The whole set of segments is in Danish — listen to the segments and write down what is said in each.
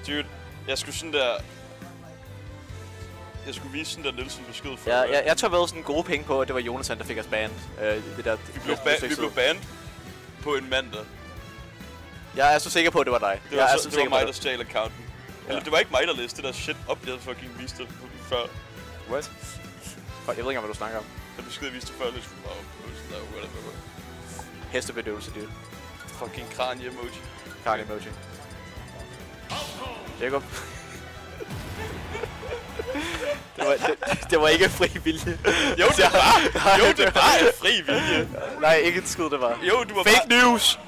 Dude, jeg skulle sådan der... Jeg skulle vise sådan der Nielsen besked for... Ja, jeg tør ved sådan gode penge på, at det var Jonathan, der fik os banned. Vi blev banned på en mandag. Jeg er så sikker på, at det var dig. Det var mig, der stjal accounten. Ja. Eller det var ikke mig, der læste det der shit op, jeg fucking viste det før. What? Fuck, jeg ved ikke, hvad du snakker om. Den besked, jeg viste før, det skulle bare whatever. Hestebedøvelse, dude. Fucking kranje-emoji. Kranje-emoji. Jacob. det var ikke fri vilje. Jo, det var en fri vilje. Nej, ikke en skid, det var. Jo, du var fake news!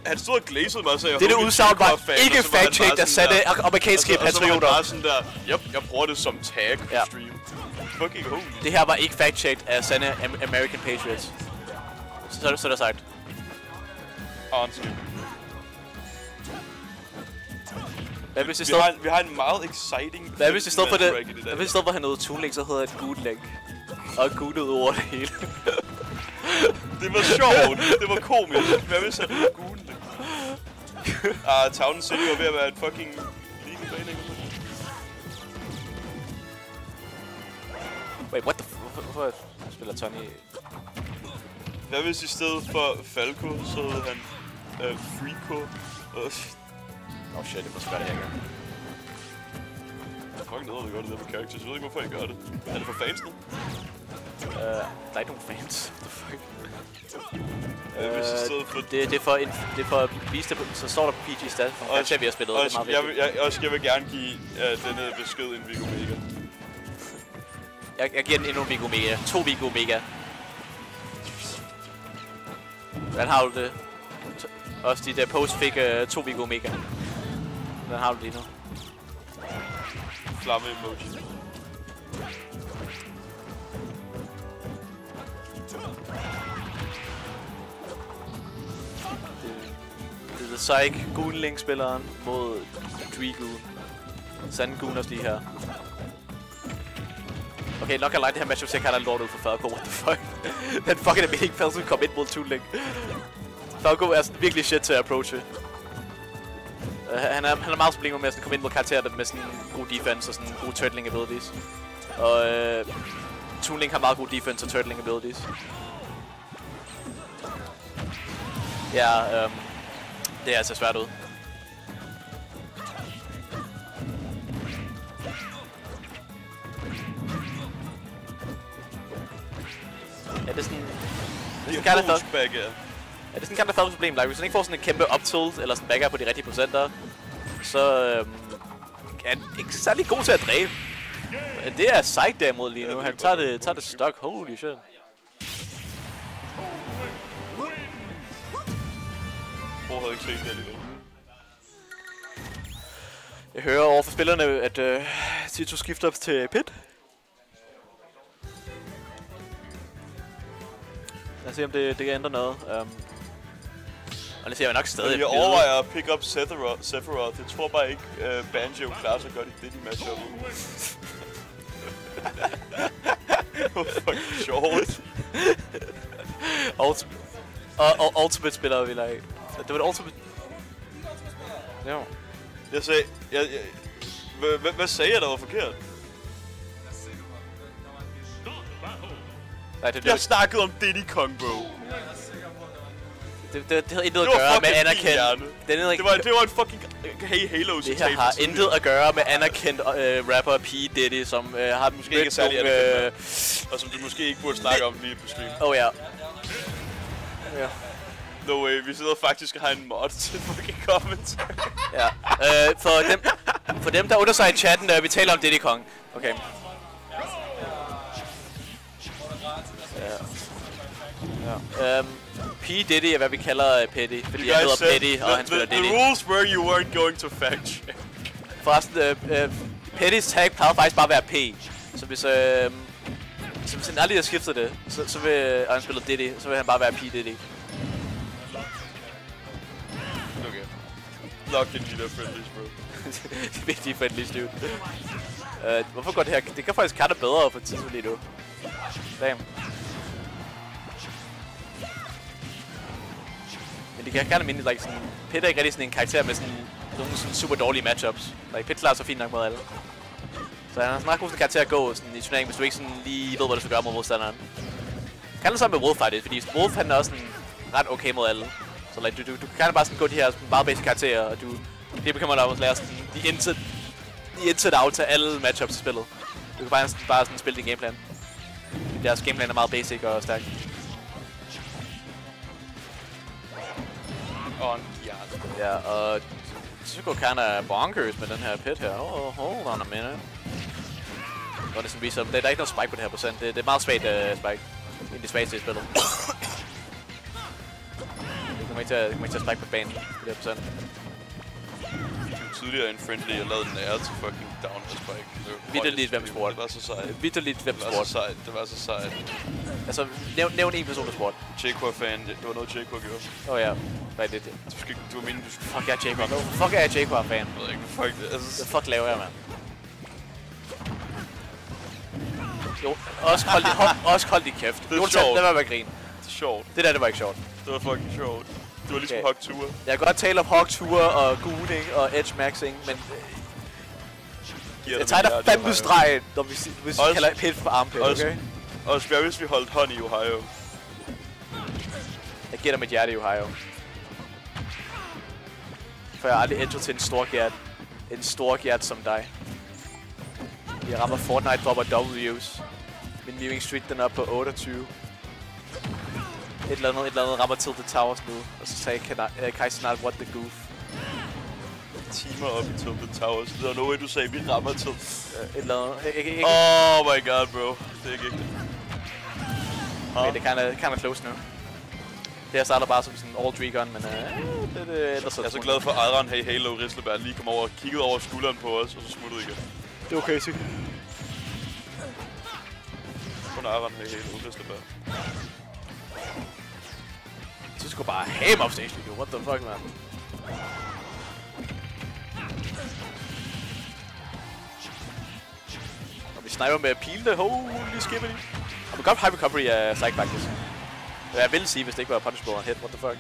Han stod og glæsede mig og sagde... Det udsagn var ikke fact-check, der satte amerikanske patrioter. Og så var han bare sådan der... Jeg bruger det som tag på stream. Fucking holy. Det her var ikke fact-checked af sande American Patriots. Så er det sagt. Undskyld. Hvad hvis vi har en meget exciting... Hvad hvis i stedet for at have noget tool-link, så hedder det Goodlink. Og goodet over det hele. Det var sjovt. Det var komisk. Hvad hvis jeg havde Goodlink? Town City var ved at være en fucking league-baning. Wait, what the hvorfor spiller Tony? Hvad hvis i stedet for Falco, så hed han Freako? Oh shit, det må gøre det her gang. Jeg fucking nede, at gøre det der med characters. Jeg ved ikke, hvorfor I gør det. Er det for fansene? Der er ikke nogen fans. What the fuck? Det er for at vise det, så står der på PG stat. Og vi har spillet, det er meget vigtigt. Jeg vil gerne give denne besked en Viggo Mega. Jeg giver den endnu en Viggo Mega. 2 Viggo Mega. Hvordan har du det? Også de der post fik 2 Viggo Mega. Hvordan har du lige nu? Flamme emoji. Det er The Psych, Goonlink-spilleren mod Dregoon. Sande Gooners lige her. Okay, nok har det her matchup, så jeg kalder lort ud for Falco. What the fuck? Den fucking er ikke Falco kom ind mod Tool-Link. Falco er sådan virkelig shit til at approache. Han har meget problemer med at komme ind mod karakterer med sådan god defense og sådan gode turtling abilities. Og Tool-Link har meget god defense og turtling abilities. Ja, det er altså svært ud. Er det sådan... Er det sådan kan der falde problem, like, hvis man ikke får sådan en kæmpe up-tilt eller sådan backer på de rigtige procenter, så er han ikke særlig god til at dræbe. Det er Psych derimod lige nu. Han tager det stok. Holy shit. Jeg havde ikke set det alligevel. Jeg hører over for spillerne, at Tito skifter op til Pit. Lad os se, om det kan ændre noget. Og det ser jeg nok stadig. Jeg overvejer at pick up Sephiroth. Jeg tror bare ikke, Banjo klarer sig godt i det matchup. Hvor fucking sjovt. Ultimate spiller vi like. Det var det Ultimate. Ja. Jeg sagde... Hvad sagde jeg, der var forkert? Nej, det jeg snakkede om Diddy Kong, bro. Det havde intet at gøre med anerkendt. Det var en fucking Halo. Det her har intet at gøre med anerkendt rapper P. Diddy, som har måske ikke særlig anerkendt. Og som du måske ikke burde snakke om lige på stream. Oh ja. Ja. No way, vi sidder faktisk og har en mod til fucking comment. Ja. For dem der under sig i chatten, vi taler om Diddy Kong. Okay. Ja. P. Diddy er hvad vi kalder Petty, fordi han hedder Petty, og han spiller Diddy. The rules were you weren't going to fact check. Forresten, Pettys tag plejede faktisk bare at være P. Så hvis han aldrig har skiftet det, så vil han spille Diddy, så vil han bare være P. Diddy. Okay. Lock in de der friendlies, bro. Det er vigtige friendlies, dude. Hvorfor går det her? Det kan faktisk katte bedre for tidspunkt lige nu. Damn. Men det kan gerne minde, like sådan... Pit er ikke rigtig sådan en karakter med sådan nogle sådan super dårlige matchups. Pit klarer sig fint nok mod alle. Så han har snart god karakter at gå sådan, i turneringen, hvis du ikke sådan lige ved, hvad du skal gøre mod modstanderen. Kan det så med Wolf faktisk, fordi Wolf han er også sådan ret okay mod alle. Så like, du kan bare sådan gå de her meget basic karakterer, og det bekymrer dig om at lære sådan de inside out til alle matchups i spillet. Du kan bare sådan spille din gameplan. Deres gameplan er meget basic og stærk. Ja, og Zuko kinda bonkers med den her pit her. Hold on a minute. Og det sådan viser, der er ikke noget spike på det her procent. Det er meget svagt spike. En af de svageste i spillet. Det kommer ikke til at spike på banen på det her procent. Tidligere en friendly, jeg lavede den ære til fucking down og spike. Vitterligt hvem sport. Det var så sejt. Vitterligt hvem sport. Det var så sejt. Altså, nævn en person, der sport. J-Core-fan, det var noget J-Core gjorde. Ja. Rigtigt. Du var meningen, du skulle... Fuck, jeg er J-Core. Fuck, jeg er J-Core-fan. Jeg ved ikke, fuck det. Altså... Fuck laver jeg, mand. Jo, også hold din kæft. Det er sjovt. Det var bare grin. Det er sjovt. Det var ikke sjovt. Det var fucking sjovt. Det var ligesom okay. Hog-Tour. Jeg kan godt tale om Hog-Tour og gooning og edge-maxing, men... jeg tager dig fandme stregen, når vi kalder pit for armpit, okay? Og hvad hvis vi holdt hånd i Ohio? Jeg giver dig mit hjerte i Ohio. For jeg har aldrig edget til en stor gjert som dig. Jeg rammer Fortnite dropper W's. Min viewing streak den er op på 28. Et eller andet rammer til The Towers nu. Og så sagde Kai snart, what the goof. Timer op i Tilted Towers. Det var noget, du sagde, vi rammer til. Et eller andet. Oh my god, bro. Det er ikke ægte. Okay, det er kinda close nu. Det her starter bare som sådan en all-3-gun, men det ellers jeg er så glad for, at Adran Hey Halo Risleberg lige kom over og kiggede over skulderen på os, og så smuttede igen. Det er okay, sikkert. Kun Adran Hey Halo Risleberg. Så skulle bare have ham offstage, du. What the fuck, man? Og vi sniper med pilene. Holy skibbity. Og vi godt high recovery af Psych, faktisk. Jeg ville sige, hvis det ikke var punishable on hit. What the fuck?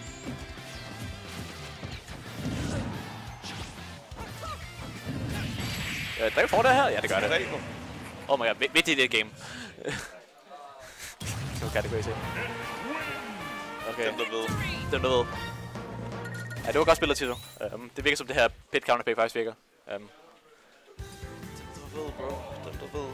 Dræb for det her? Ja, det gør det. Oh my god, midt i det game. Nu kan det gå i se. Okay. Dem der ved. Ja, det var godt spillet, Tito. Det virker som det her pit counterpick faktisk virker. Dem der ved, bro. Dem der ved.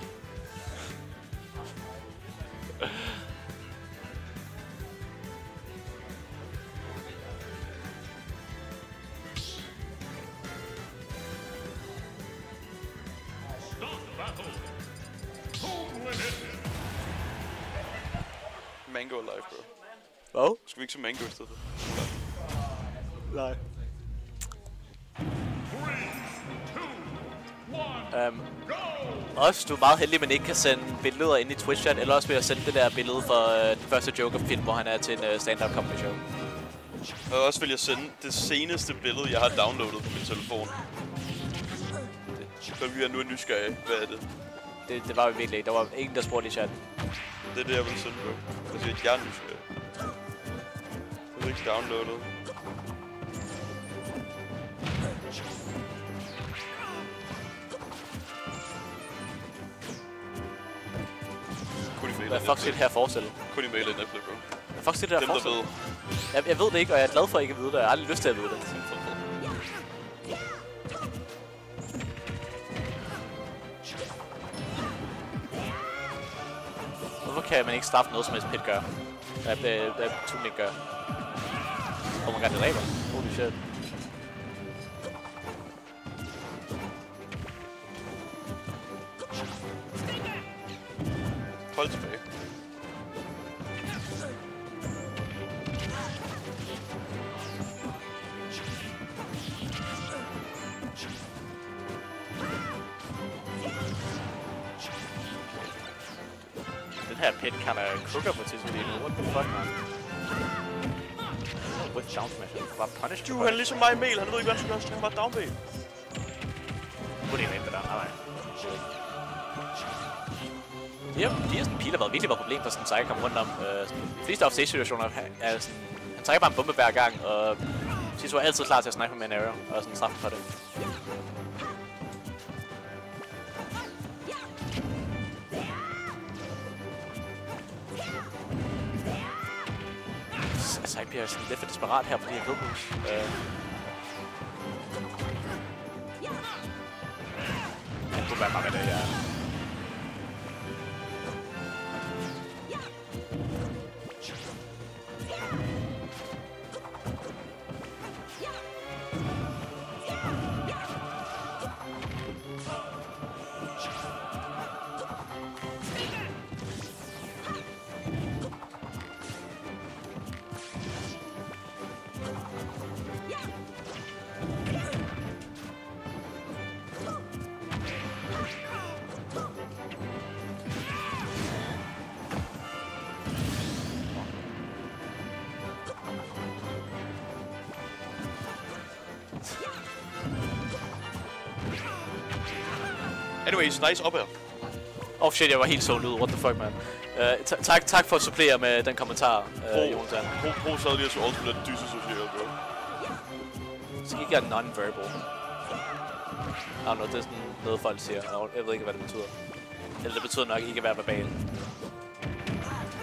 Mango er live, bro. Hvad? Skal vi ikke se Mango i stedet? Nej. Også, du er meget heldig, at man ikke kan sende billeder ind i Twitch-chat, eller også ved at sende det der billede fra den første Joker-film, hvor han er til en stand-up comedy show. Og også vil jeg sende det seneste billede, jeg har downloadet på min telefon. Så vi er nu nysgerrige. Hvad er det? Det var vi virkelig ikke. Der var ingen, der spurgte i chatten. Det er det, jeg vil sende på. Jeg siger, at jeg er nysgerrig. Jeg er ikke downloadet. Hvad fuck skal det her forestille? Kun i mail i Netflix, bro. Hvad fuck skal det her forestille? Jeg ved det ikke, og jeg er glad for at ikke at vide det. Jeg har aldrig lyst til at vide det. Hvorfor kan man ikke straffe noget, som helst pit gør? Hvad Tuning gør? Oh my god, det ræber. Holy shit. Hold tilbage. Den her pit kan crooker på tidspunkt lige nu. What the fuck, man? With down smash. Bare punish. Du, han er ligesom mig i mail. Han ved ikke, hvad han skal gøre. Han bare downbait. Hvor det er det der? Nej. De her sådan piler har virkelig været et problem for sådan Psyche at komme rundt om. De fleste offstage situationer er sådan, han trækker bare en bombe hver gang, og Tiso er altid klar til at snipe med en arrow, og sådan straffe for det. Altså, jeg bliver sådan lidt for desperat her på de her globus. Det kunne være mange af det, ja. Anyways, nice op her. Oh shit, jeg var helt sold ud. What the fuck, man. Tak for at supplere med den kommentar, Jonathan. Pro sad lige og så ultimate dissocieret, bro. Så gik jeg non-verbal. I don't know, det er sådan noget folk siger. Jeg ved ikke, hvad det betyder. Eller det betyder nok ikke at være verbal.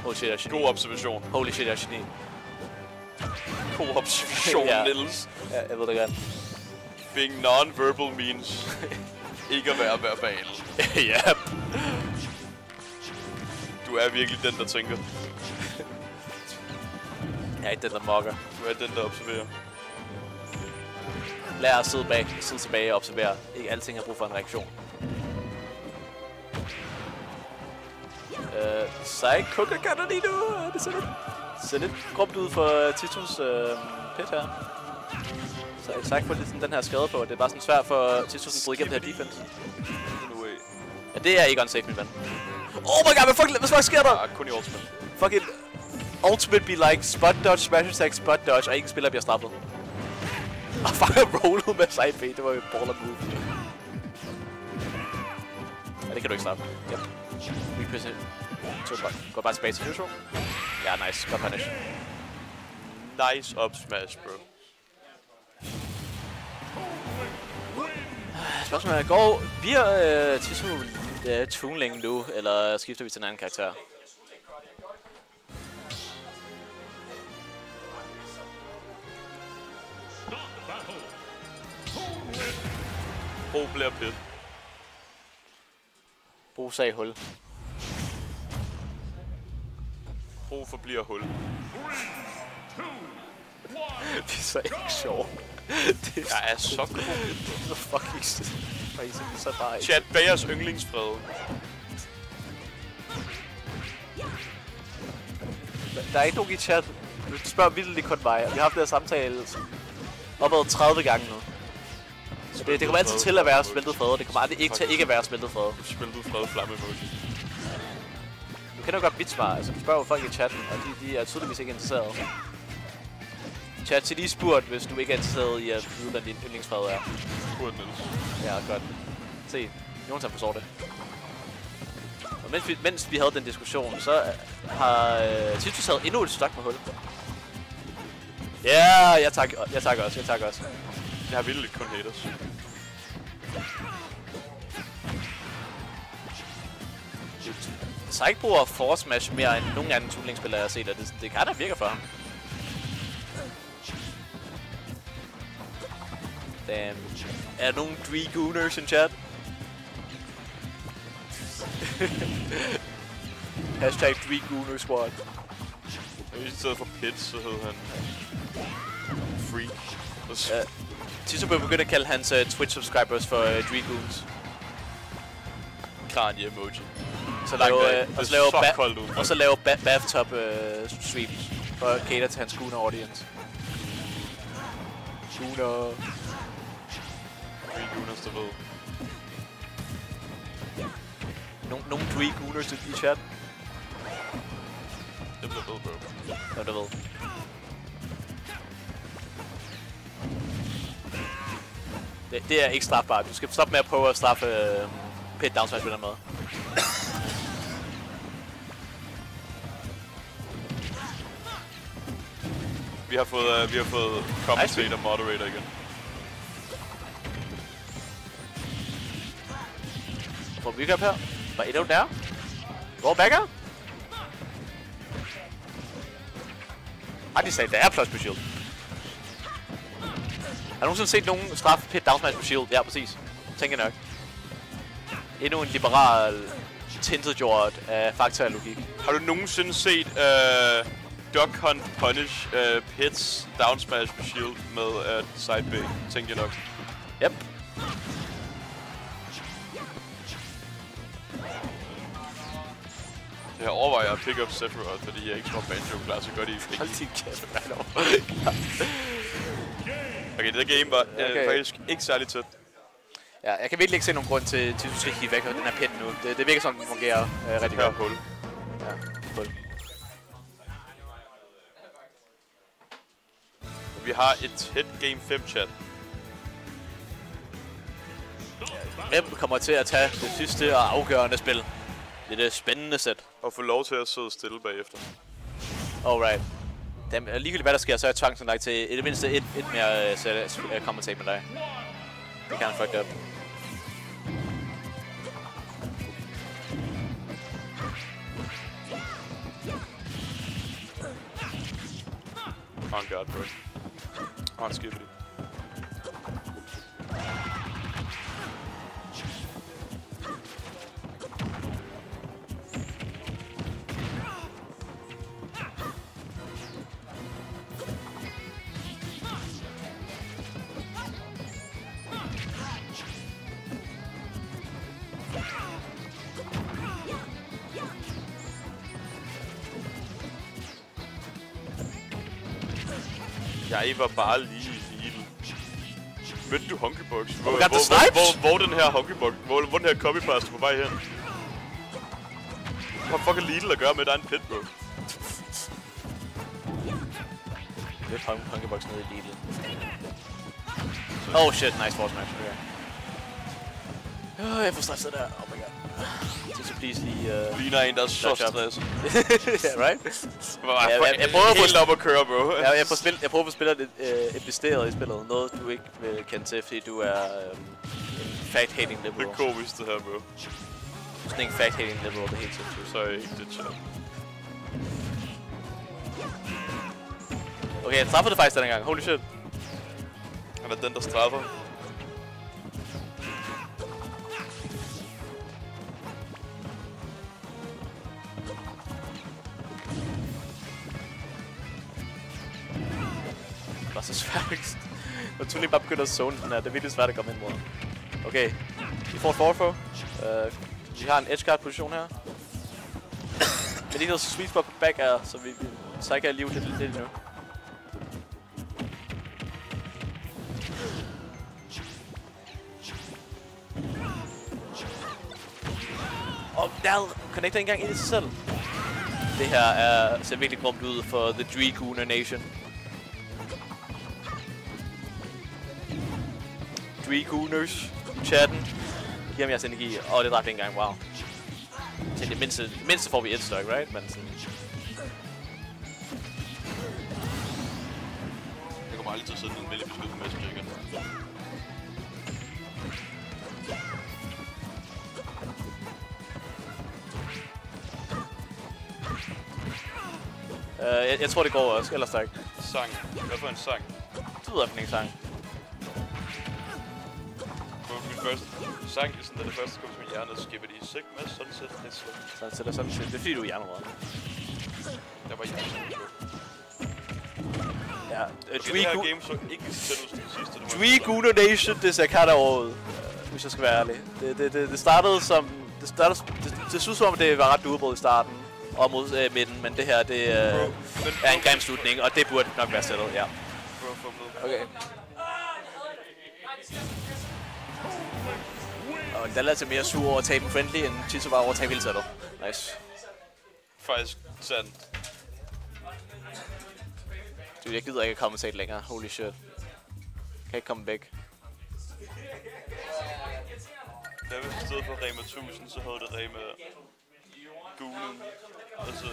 Holy shit, jeg er geni. God observation. Holy shit, jeg er geni. God observation, ja. Niels. Ja, jeg ved det godt. Being non-verbal means ikke at være verbal. Ja. Du er virkelig den, der tænker. Jeg er ikke den, der mokker. Du er den, der observerer. Lær at sidde tilbage og observere. Ikke alting har brug for en reaktion. Psycho kan lige nu. Det ser lidt grumt ud for Titus pit her. Så Psycho får lidt sådan den her skade på. Det er bare sådan svært for Titus at bryde igennem det her defense. Ja, det er ikke unsafe, min ven. Oh my god, hvad fuck sker der? Ja, kun i ultimate. Fucking ultimate be like spot dodge, smash attack, spot dodge, og ingen spiller bliver straffet. Og fucking rollet med side B, det var jo et baller move. Ja, det kan du ikke straffe. Yep. Represent. Går bare tilbage til neutral. Ja, nice. Godt punish. Nice up smash, bro. Spørgsmålet bliver Tiso Toonling nu, eller skifter vi til en anden karakter? Bro bliver pit. Bro sagde hul. Bro forbliver hul. Det er så ikke sjovt. Jeg er så god. Det er fucking crazy, så bare ikke. Chat Bagers yndlingsfred. Der er ikke nogen i chat. Du spørger vildt kun mig. Vi har haft det her samtale op ad 30 gange nu. Det kommer altid til at være smeltet fred. Det kommer aldrig ikke til at ikke være smeltet fred. Smeltet fred flamme emoji. Du kender jo godt mit svar. Altså, du spørger jo folk i chatten, og de er tydeligvis ikke interesserede. Chat til lige spurgt, hvis du ikke er interesseret i at vide, hvad din yndlingsfred er. Spurgt, Niels. Ja, godt. Se, Jonathan forstår det. Og mens vi havde den diskussion, så har Titus havde endnu et stok med hul. Ja, jeg takker også. Jeg har vildt kun haters. Psych bruger force smash mere end nogen anden Toonling-spiller, jeg har set, og det kan da virke for ham. Damn. Er der nogen Dragooners in chat? Hashtag Dragooner Squad. I stedet for Pit, så hed han Freak. Tiso bør begynde at kalde hans Twitch-subscribers for Dragoons. Kranje emoji. Så lave bathtub streams for at cater til hans Gooner audience. Gooner. Dragooners, der ved. Nogle Dragooners i chat? Det bliver ved, bro. Ja, det ved. Det er ikke strafbart. Du skal stoppe med at prøve at straffe pit downsmash på den måde. Vi har fået commentator moderator igen. Får vi recap her? Var Edo der? Hvor backer? De sagde, der er plus på shield. Har du nogensinde set nogen straffe pit downsmash på shield? Ja, præcis. Tænker nok. Endnu en liberal tintetgjort af fakta og logik. Har du nogensinde set Duck Hunt punish pits down smash på shield med side B? Tænker jeg nok. Yep. Jeg overvejer at pick up Sephiroth, fordi jeg ikke tror Banjo klarer så godt i flikken. Hold din kæft, Okay, det der game var faktisk ikke særlig tæt. Ja, jeg kan virkelig ikke se nogen grund til at du skal hive væk af den her pin nu. Det virker som, den fungerer rigtig godt. Hul. Ja, hul. Vi har et tæt Game 5 chat. Hvem kommer til at tage det sidste og afgørende spil? Det er det spændende sæt. Og få lov til at sidde stille bagefter. Alright. Ligegyldigt hvad der sker, så er jeg tvangsindlagt til i det mindste et mere commentate med dig. Det kan han fucked up. On guard, bro. On skibbity. Jeg var bare lige i Lidl. Mødte du Honkybox? Hvor den her Honkybox? Hvor den her copypasta på vej hen? Hvad fuck er Lidl at gøre med, der er en pit, bro? Lidt Honkybox nede i Lidl. Oh shit, nice force match. Okay. Jeg får stresset der. Oh my god. Så please lige... Ligner en, der er så stresset. Yeah, right? Jeg prøver helt op at køre, bro. Jeg prøver at spille lidt investeret i spillet. Noget, du ikke vil kende til, fordi du er en fact-hating liberal. Det er komisk, det her, bro. Sådan en fact-hating liberal, det er helt sindssygt. Så er jeg ikke det chat. Okay, jeg straffer det faktisk denne gang. Holy shit. Han er den, der straffer. Det var så svært. Når Tuli bare begynder at zone den her, det er virkelig svært at komme ind mod. Okay, vi får et forfå. Vi har en edgeguard position her. Men lige noget sweet spot på back er, så vi trækker liv lidt endnu. Og der connecter ikke engang ind i sig selv. Det her ser virkelig grumt ud for The Dree-Gooner Nation. Dree-Gooners i chatten. Giver mig jeres energi. Og det dræbte ikke engang, wow. Til det mindste får vi et stykke, right? Men sådan... Jeg kommer aldrig til at sidde en vældig beskyttet messenger igen. Jeg tror det går også, ellers tak. Sang. Hvad for en sang? Det ved jeg for en sang. Min første sang, sådan det første kom til min hjerne, Skibbity Sigma, Sunset, Nestle. Sunset. Det er fordi du er hjernerød. Der var hjernerød. Ja, det her game så ikke selv ud som det sidste. Dree-Gooner Nation, det ser kat overhovedet, hvis jeg skal være ærlig. Det startede som... Det synes som om det var ret doable i starten. Og mod midten, men det her, det er en grim slutning, og det burde nok være sættet, ja. Okay. Og den lader til mere sur over at tabe en friendly, end Chizo var over at tabe hele sættet. Nice. Faktisk sandt. Dude, jeg gider ikke at commentate længere. Holy shit. Kan ikke komme væk. Da hvis i stedet for Rema 1000, så havde det Rema Gulen. Altså...